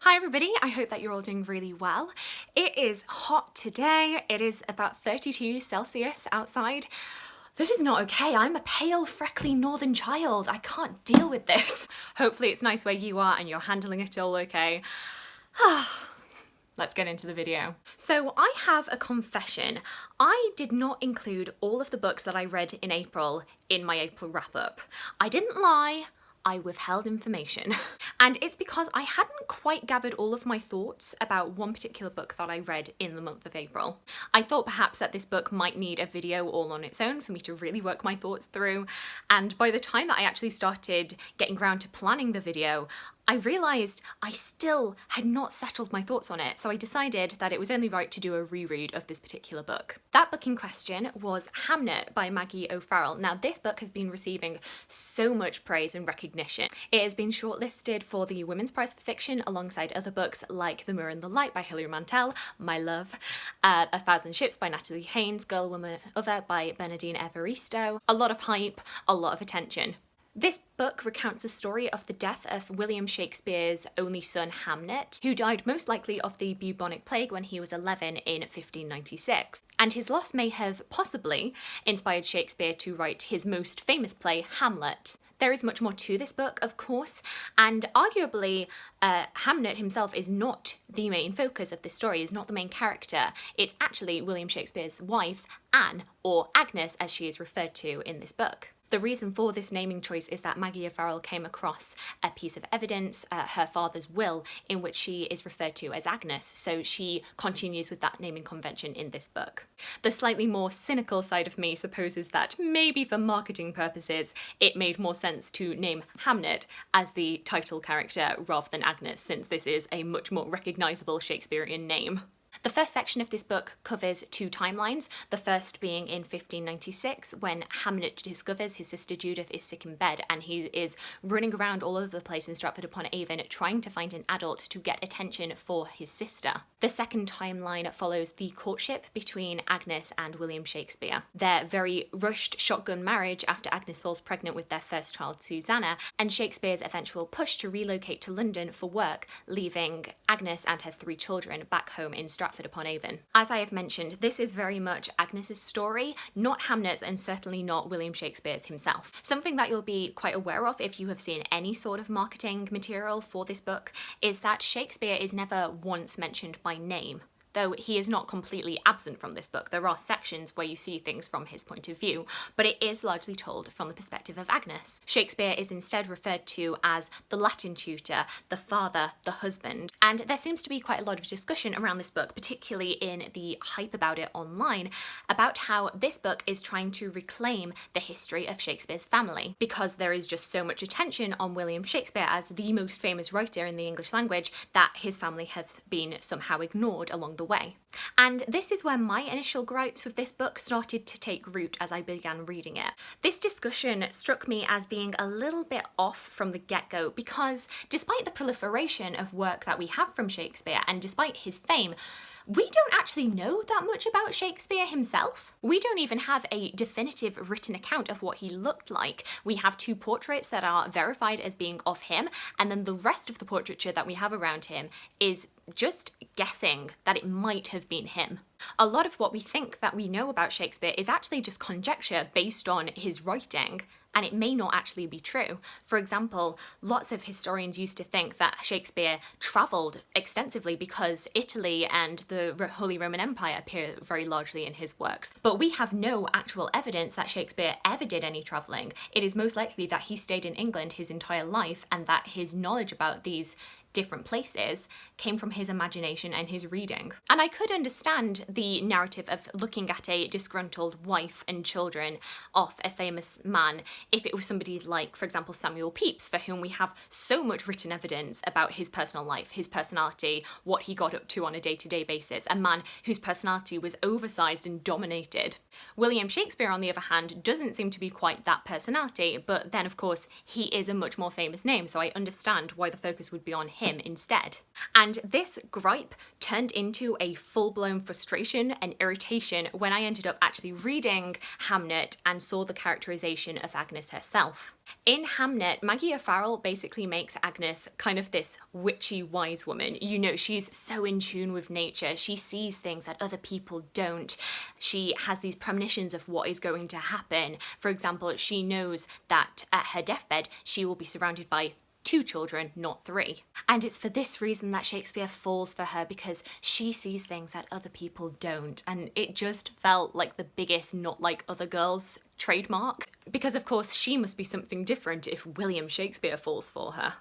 Hi everybody, I hope that you're all doing really well. It is hot today. It is about 32 Celsius outside. This is not okay. I'm a pale, freckly northern child. I can't deal with this. Hopefully it's nice where you are and you're handling it all okay. Let's get into the video. So I have a confession. I did not include all of the books that I read in April in my April wrap-up. I didn't lie. I withheld information. And it's because I hadn't quite gathered all of my thoughts about one particular book that I read in the month of April. I thought perhaps that this book might need a video all on its own for me to really work my thoughts through, and by the time that I actually started getting around to planning the video, I realised I still had not settled my thoughts on it, so I decided that it was only right to do a reread of this particular book. That book in question was Hamnet by Maggie O'Farrell. Now, this book has been receiving so much praise and recognition. It has been shortlisted for the Women's Prize for Fiction alongside other books like The Mirror and the Light by Hilary Mantel, my love, A Thousand Ships by Natalie Haynes, Girl, Woman, Other by Bernardine Evaristo. A lot of hype, a lot of attention. This book recounts the story of the death of William Shakespeare's only son Hamnet, who died most likely of the bubonic plague when he was 11 in 1596. And his loss may have possibly inspired Shakespeare to write his most famous play, Hamlet. There is much more to this book, of course, and arguably Hamnet himself is not the main focus of this story, is not the main character. It's actually William Shakespeare's wife, Anne, or Agnes as she is referred to in this book. The reason for this naming choice is that Maggie O'Farrell came across a piece of evidence, her father's will, in which she is referred to as Agnes, so she continues with that naming convention in this book. The slightly more cynical side of me supposes that maybe for marketing purposes it made more sense to name Hamnet as the title character rather than Agnes, since this is a much more recognisable Shakespearean name. The first section of this book covers two timelines, the first being in 1596 when Hamnet discovers his sister Judith is sick in bed and he is running around all over the place in Stratford-upon-Avon trying to find an adult to get attention for his sister. The second timeline follows the courtship between Agnes and William Shakespeare, their very rushed shotgun marriage after Agnes falls pregnant with their first child Susanna, and Shakespeare's eventual push to relocate to London for work, leaving Agnes and her 3 children back home in Stratford-upon-Avon. As I have mentioned, this is very much Agnes's story, not Hamnet's, and certainly not William Shakespeare's himself. Something that you'll be quite aware of if you have seen any sort of marketing material for this book is that Shakespeare is never once mentioned by name. Though he is not completely absent from this book, there are sections where you see things from his point of view, but it is largely told from the perspective of Agnes. Shakespeare is instead referred to as the Latin tutor, the father, the husband, and there seems to be quite a lot of discussion around this book, particularly in the hype about it online, about how this book is trying to reclaim the history of Shakespeare's family, because there is just so much attention on William Shakespeare as the most famous writer in the English language that his family have been somehow ignored along the way. And this is where my initial gripes with this book started to take root as I began reading it. This discussion struck me as being a little bit off from the get-go because despite the proliferation of work that we have from Shakespeare and despite his fame, we don't actually know that much about Shakespeare himself. We don't even have a definitive written account of what he looked like. We have 2 portraits that are verified as being of him, and then the rest of the portraiture that we have around him is just guessing that it might have been him. A lot of what we think that we know about Shakespeare is actually just conjecture based on his writing, and it may not actually be true. For example, lots of historians used to think that Shakespeare travelled extensively because Italy and the Holy Roman Empire appear very largely in his works. But we have no actual evidence that Shakespeare ever did any travelling. It is most likely that he stayed in England his entire life and that his knowledge about these different places came from his imagination and his reading. And I could understand the narrative of looking at a disgruntled wife and children of a famous man if it was somebody like, for example, Samuel Pepys, for whom we have so much written evidence about his personal life, his personality, what he got up to on a day-to-day basis, a man whose personality was oversized and dominated. William Shakespeare, on the other hand, doesn't seem to be quite that personality, but then of course he is a much more famous name, so I understand why the focus would be on him instead. And this gripe turned into a full-blown frustration frustration and irritation when I ended up actually reading Hamnet and saw the characterization of Agnes herself. In Hamnet, Maggie O'Farrell basically makes Agnes kind of this witchy wise woman. You know, she's so in tune with nature. She sees things that other people don't. She has these premonitions of what is going to happen. For example, she knows that at her deathbed, she will be surrounded by 2 children, not 3. And it's for this reason that Shakespeare falls for her, because she sees things that other people don't. And it just felt like the biggest not like other girls trademark. Because of course she must be something different if William Shakespeare falls for her.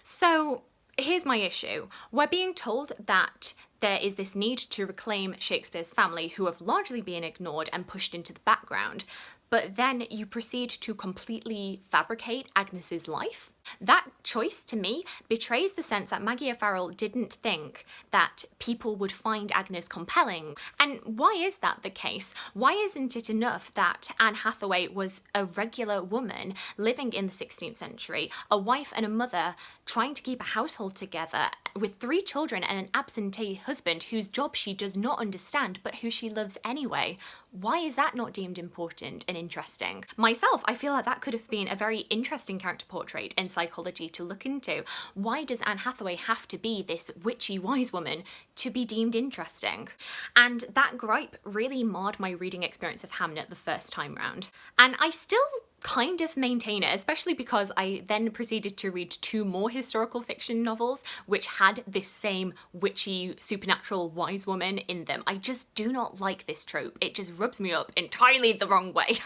So here's my issue. We're being told that there is this need to reclaim Shakespeare's family, who have largely been ignored and pushed into the background. But then you proceed to completely fabricate Agnes's life. That choice, to me, betrays the sense that Maggie O'Farrell didn't think that people would find Agnes compelling. And why is that the case? Why isn't it enough that Anne Hathaway was a regular woman living in the 16th century, a wife and a mother, trying to keep a household together with 3 children and an absentee husband whose job she does not understand but who she loves anyway? Why is that not deemed important and interesting? Myself, I feel like that could have been a very interesting character portrait in psychology to look into. Why does Anne Hathaway have to be this witchy wise woman to be deemed interesting? And that gripe really marred my reading experience of Hamnet the first time round. And I still kind of maintain it, especially because I then proceeded to read 2 more historical fiction novels which had this same witchy supernatural wise woman in them. I just do not like this trope. It just rubs me up entirely the wrong way.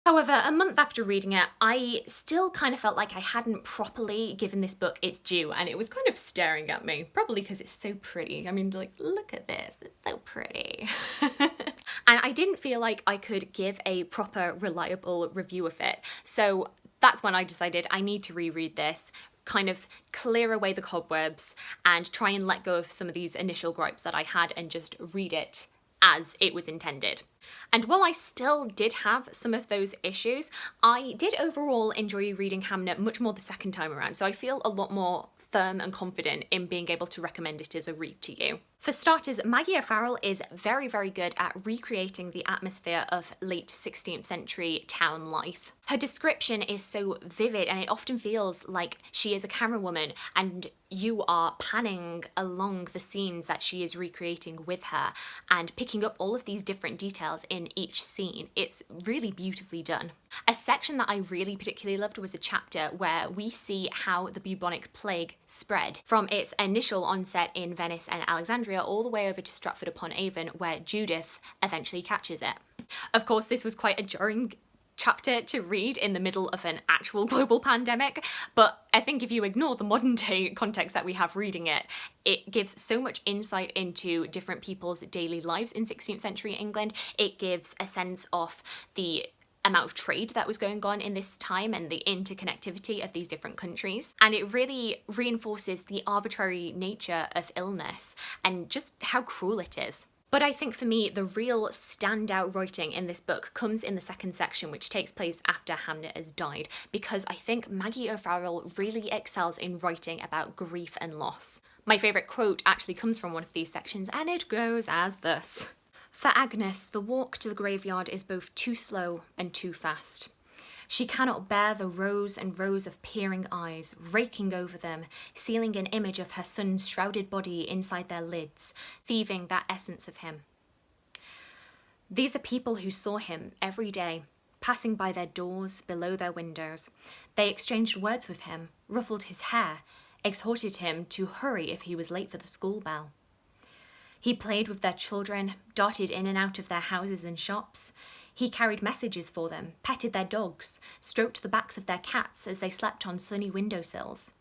However, a month after reading it, I still kind of felt like I hadn't properly given this book its due, and it was kind of staring at me, probably because it's so pretty. I mean, like, look at this, it's so pretty. And I didn't feel like I could give a proper, reliable review of it. So that's when I decided I need to reread this, kind of clear away the cobwebs, and try and let go of some of these initial gripes that I had and just read it as it was intended. And while I still did have some of those issues, I did overall enjoy reading Hamnet much more the second time around, so I feel a lot more firm and confident in being able to recommend it as a read to you. For starters, Maggie O'Farrell is very, very good at recreating the atmosphere of late 16th century town life. Her description is so vivid, and it often feels like she is a camera woman and you are panning along the scenes that she is recreating with her and picking up all of these different details in each scene. It's really beautifully done. A section that I really particularly loved was a chapter where we see how the bubonic plague spread from its initial onset in Venice and Alexandria all the way over to Stratford-upon-Avon, where Judith eventually catches it. Of course, this was quite a jarring chapter to read in the middle of an actual global pandemic, but I think if you ignore the modern day context that we have reading it, it gives so much insight into different people's daily lives in 16th century England. It gives a sense of the amount of trade that was going on in this time and the interconnectivity of these different countries. And it really reinforces the arbitrary nature of illness and just how cruel it is. But I think for me, the real standout writing in this book comes in the second section, which takes place after Hamnet has died, because I think Maggie O'Farrell really excels in writing about grief and loss. My favourite quote actually comes from one of these sections, and it goes as thus. For Agnes, the walk to the graveyard is both too slow and too fast. She cannot bear the rows and rows of peering eyes, raking over them, sealing an image of her son's shrouded body inside their lids, thieving that essence of him. These are people who saw him every day, passing by their doors, below their windows. They exchanged words with him, ruffled his hair, exhorted him to hurry if he was late for the school bell. He played with their children, darted in and out of their houses and shops. He carried messages for them, petted their dogs, stroked the backs of their cats as they slept on sunny windowsills.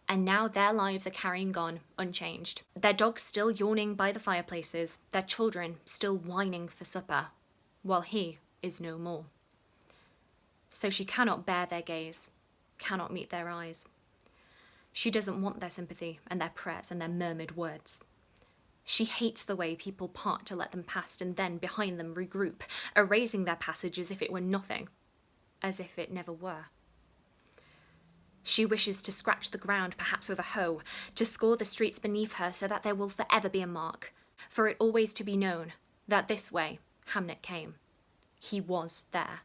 And now their lives are carrying on, unchanged. Their dogs still yawning by the fireplaces, their children still whining for supper, while he is no more. So she cannot bear their gaze, cannot meet their eyes. She doesn't want their sympathy and their prayers and their murmured words. She hates the way people part to let them pass and then, behind them, regroup, erasing their passage as if it were nothing, as if it never were. She wishes to scratch the ground, perhaps with a hoe, to score the streets beneath her so that there will forever be a mark, for it always to be known that this way Hamnet came. He was there.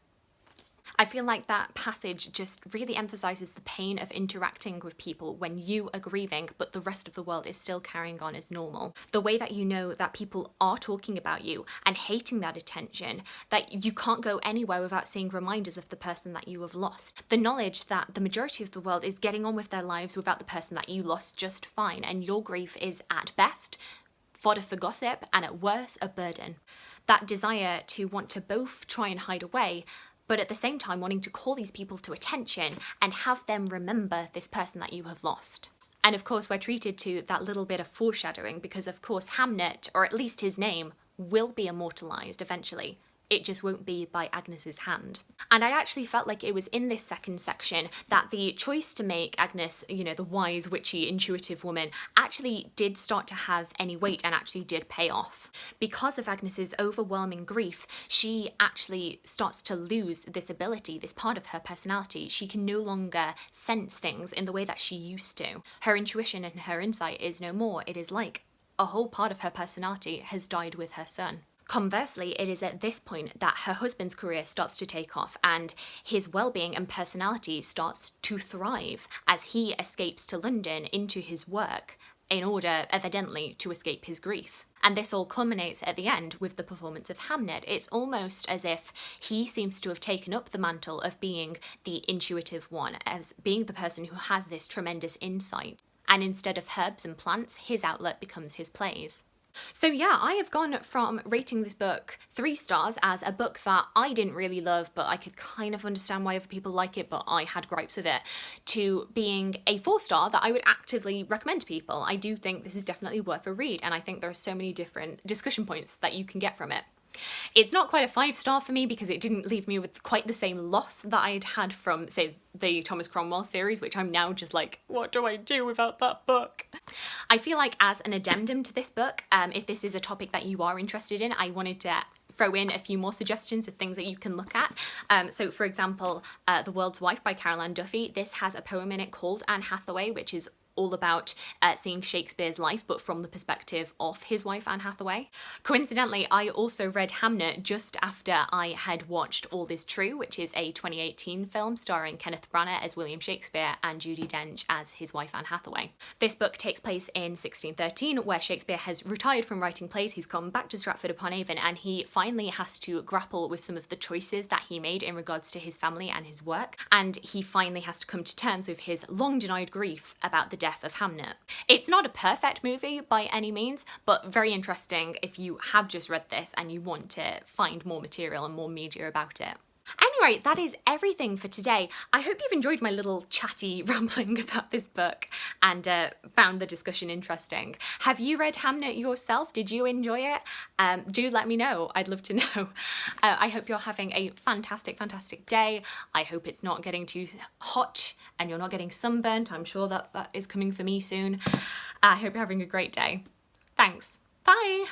I feel like that passage just really emphasises the pain of interacting with people when you are grieving, but the rest of the world is still carrying on as normal. The way that you know that people are talking about you and hating that attention, that you can't go anywhere without seeing reminders of the person that you have lost. The knowledge that the majority of the world is getting on with their lives without the person that you lost just fine, and your grief is at best fodder for gossip and at worst a burden. That desire to want to both try and hide away, but at the same time wanting to call these people to attention and have them remember this person that you have lost. And of course we're treated to that little bit of foreshadowing because of course Hamnet, or at least his name, will be immortalised eventually. It just won't be by Agnes's hand. And I actually felt like it was in this second section that the choice to make Agnes, the wise, witchy, intuitive woman, actually did start to have any weight and actually did pay off. Because of Agnes's overwhelming grief, she actually starts to lose this ability, this part of her personality. She can no longer sense things in the way that she used to. Her intuition and her insight is no more. It is like a whole part of her personality has died with her son. Conversely, it is at this point that her husband's career starts to take off and his well-being and personality starts to thrive as he escapes to London into his work in order, evidently, to escape his grief. And this all culminates at the end with the performance of Hamnet. It's almost as if he seems to have taken up the mantle of being the intuitive one, as being the person who has this tremendous insight. And instead of herbs and plants, his outlet becomes his plays. So yeah, I have gone from rating this book 3 stars as a book that I didn't really love, but I could kind of understand why other people like it, but I had gripes with it, to being a 4 star that I would actively recommend to people. I do think this is definitely worth a read, and I think there are so many different discussion points that you can get from it. It's not quite a 5 star for me because it didn't leave me with quite the same loss that I'd had from, say, the Thomas Cromwell series, which I'm now just like, what do I do without that book? I feel like as an addendum to this book, if this is a topic that you are interested in, I wanted to throw in a few more suggestions of things that you can look at. So for example, The World's Wife by Carol Ann Duffy. This has a poem in it called Anne Hathaway, which is all about seeing Shakespeare's life, but from the perspective of his wife, Anne Hathaway. Coincidentally, I also read Hamnet just after I had watched All Is True, which is a 2018 film starring Kenneth Branagh as William Shakespeare and Judi Dench as his wife, Anne Hathaway. This book takes place in 1613, where Shakespeare has retired from writing plays. He's come back to Stratford-upon-Avon, and he finally has to grapple with some of the choices that he made in regards to his family and his work, and he finally has to come to terms with his long-denied grief about the death of Hamnet. It's not a perfect movie by any means, but very interesting if you have just read this and you want to find more material and more media about it. Anyway, that is everything for today. I hope you've enjoyed my little chatty rambling about this book and found the discussion interesting. Have you read Hamnet yourself? Did you enjoy it? Do let me know. I'd love to know. I hope you're having a fantastic, fantastic day. I hope it's not getting too hot and you're not getting sunburnt. I'm sure that is coming for me soon. I hope you're having a great day. Thanks. Bye.